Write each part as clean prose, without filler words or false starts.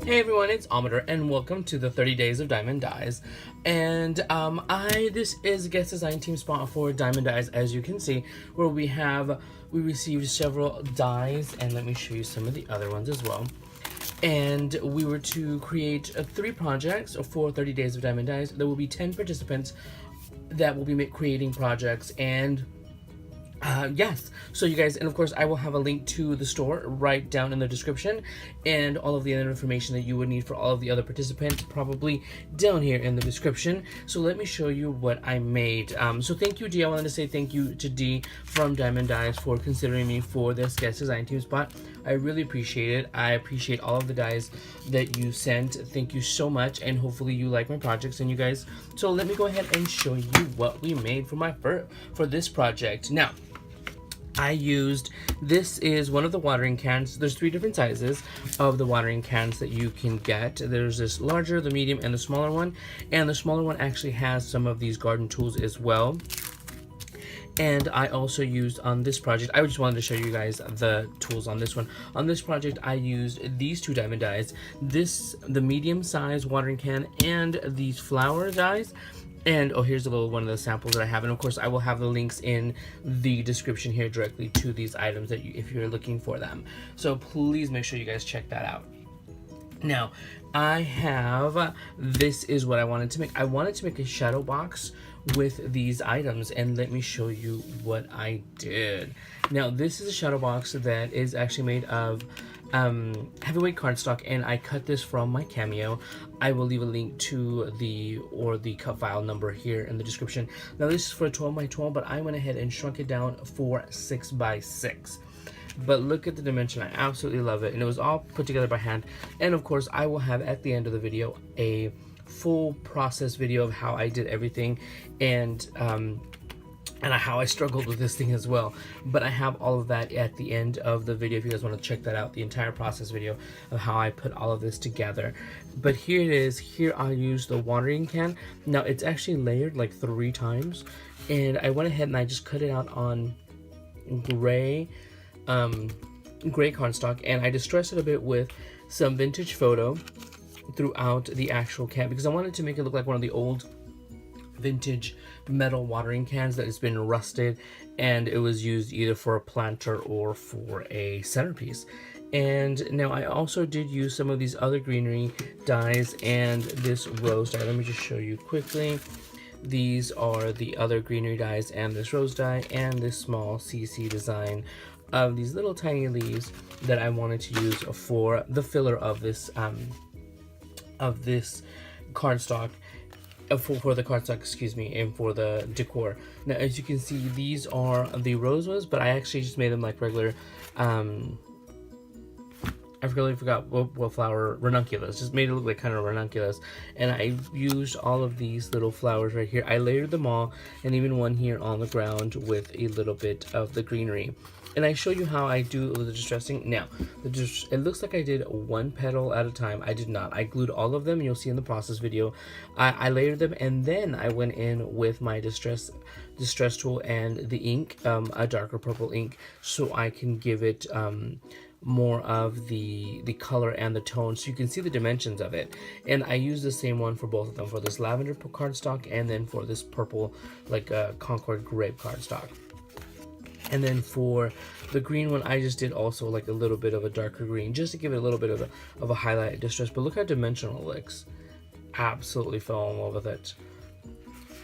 Hey everyone, it's Amador and welcome to the 30 Days of Diamond Dyes. And this is guest design team spot for Diamond Dyes, as you can see, where we received several dyes, and let me show you some of the other ones as well. And we were to create 3 projects for 30 Days of Diamond Dyes. There will be 10 participants that will be creating projects, and yes, so you guys, and of course I will have a link to the store right down in the description, and all of the other information that you would need for all of the other participants probably down here in the description. So let me show you what I made. So thank you, D. I wanted to say thank you to D from Diamond Dyes for considering me for this guest design team spot. I really appreciate it. I appreciate all of the dyes that you sent. Thank you so much, and hopefully you like my projects, and you guys. So let me go ahead and show you what we made for this project. Now, this is one of the watering cans. There's 3 different sizes of the watering cans that you can get. There's this larger, the medium, and the smaller one. And the smaller one actually has some of these garden tools as well. And I also used on this project, I just wanted to show you guys the tools on this one. On this project, I used these 2 diamond dyes. The medium size watering can, and these flower dyes. And oh, here's a little one of the samples that I have, and of course I will have the links in the description here directly to these items that if you're looking for them. So please make sure you guys check that out. Now, this is what I wanted to make. I wanted to make a shadow box with these items, and let me show you what I did. Now, this is a shadow box that is actually made of heavyweight cardstock, and I cut this from my Cameo. I will leave a link to the cut file number here in the description. Now, this is for 12 by 12, but I went ahead and shrunk it down for 6 by 6. But look at the dimension. I absolutely love it, and it was all put together by hand. And of course, I will have at the end of the video a full process video of how I did everything, and how I struggled with this thing as well. But I have all of that at the end of the video if you guys want to check that out, the entire process video of how I put all of this together. But here it is. Here I used the watering can. Now, it's actually layered like 3 times, and I went ahead and I just cut it out on gray cardstock, and I distressed it a bit with some vintage photo throughout the actual can, because I wanted to make it look like one of the old vintage metal watering cans that has been rusted, and it was used either for a planter or for a centerpiece. And now I also did use some of these other greenery dyes and this rose dye. Let me just show you quickly. These are the other greenery dyes and this rose dye and this small CC design of these little tiny leaves that I wanted to use for the filler of this cardstock. For the cardstock, excuse me, and for the decor. Now, as you can see, these are the roses, but I actually just made them like regular, I really forgot what flower, ranunculus. Just made it look like kind of ranunculus. And I used all of these little flowers right here. I layered them all, and even one here on the ground with a little bit of the greenery. And I show you how I do the distressing. Now, it looks like I did 1 petal at a time. I did not. I glued all of them, and you'll see in the process video. I layered them, and then I went in with my distress tool and the ink, a darker purple ink, so I can give it more of the color and the tone, so you can see the dimensions of it. And I use the same one for both of them, for this lavender cardstock and then for this purple, like Concord grape cardstock. And then for the green one, I just did also like a little bit of a darker green, just to give it a little bit of a highlight distress. But look how dimensional it looks. Absolutely fell in love with it.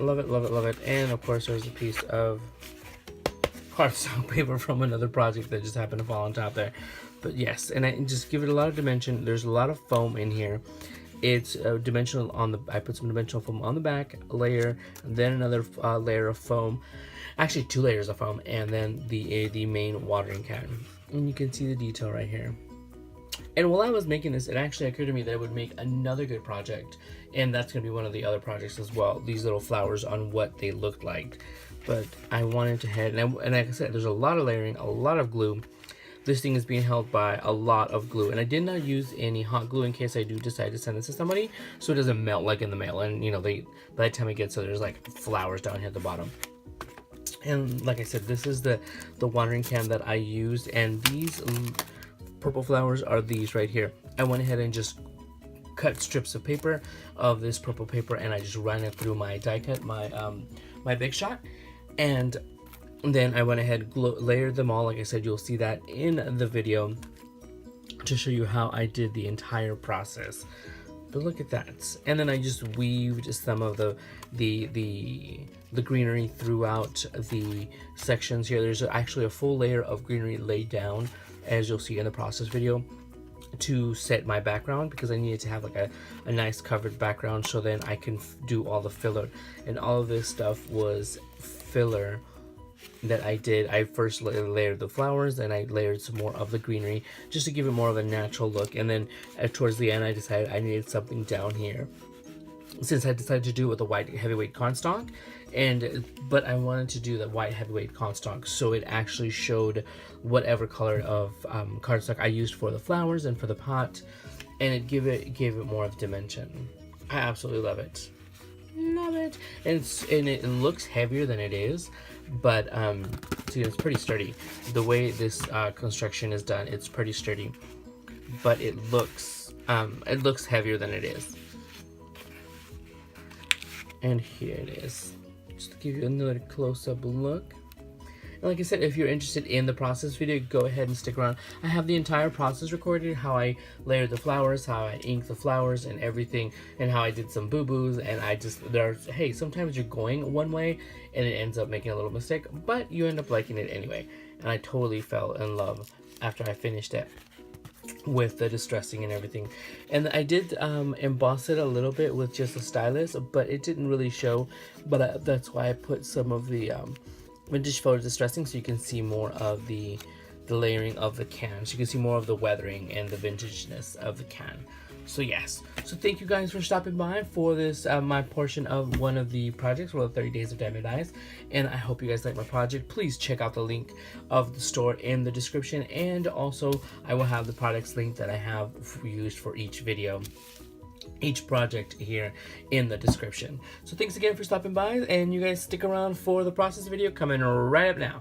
Love it, love it, love it. And of course, there's a piece of cardstock paper from another project that just happened to fall on top there. But yes, and I just give it a lot of dimension. There's a lot of foam in here. It's dimensional I put some dimensional foam on the back layer, and then another layer of foam. Actually, 2 layers of foam, and then the main watering can. And you can see the detail right here. And while I was making this, it actually occurred to me that I would make another good project, and that's going to be one of the other projects as well. These little flowers on what they looked like. But I wanted to head, and like I said, there's a lot of layering, a lot of glue. This thing is being held by a lot of glue, and I did not use any hot glue in case I do decide to send this to somebody, so it doesn't melt like in the mail. And you know, by the time it gets there, there's like flowers down here at the bottom. And like I said, this is the watering can that I used, and these purple flowers are these right here. I went ahead and just cut strips of paper of this purple paper, and I just ran it through my die cut, my Big Shot, and then I went ahead, layered them all. Like I said, you'll see that in the video to show you how I did the entire process. But look at that. And then I just weaved some of the greenery throughout the sections here. There's actually a full layer of greenery laid down, as you'll see in the process video, to set my background, because I needed to have like a nice covered background, so then I can do all the filler. And all of this stuff was filler that I did. I first layered the flowers, and I layered some more of the greenery just to give it more of a natural look. And then towards the end, I decided I needed something down here, since I decided to do it with a white heavyweight cardstock, but I wanted to do the white heavyweight cardstock so it actually showed whatever color of cardstock I used for the flowers and for the pot, and it gave it more of dimension. I absolutely love it. Love it. And it looks heavier than it is, but see, it's pretty sturdy. The way this construction is done, it's pretty sturdy, but it looks heavier than it is. And here it is, just to give you another close-up look. And like I said, if you're interested in the process video, go ahead and stick around. I have the entire process recorded, how I layered the flowers, how I inked the flowers and everything, and how I did some boo-boos. And hey, sometimes you're going one way and it ends up making a little mistake, but you end up liking it anyway. And I totally fell in love after I finished it with the distressing and everything. And I did emboss it a little bit with just a stylus, but it didn't really show. But that's why I put some of the vintage photo distressing, so you can see more of the layering of the can, so you can see more of the weathering and the vintageness of the can. So yes, so thank you guys for stopping by for this my portion of one of the projects for the 30 days of Diamond Eyes, and I hope you guys like my project. Please check out the link of the store in the description, and also I will have the products linked that I have used for each video, each project here in the description. So thanks again for stopping by, and you guys stick around for the process video coming right up now.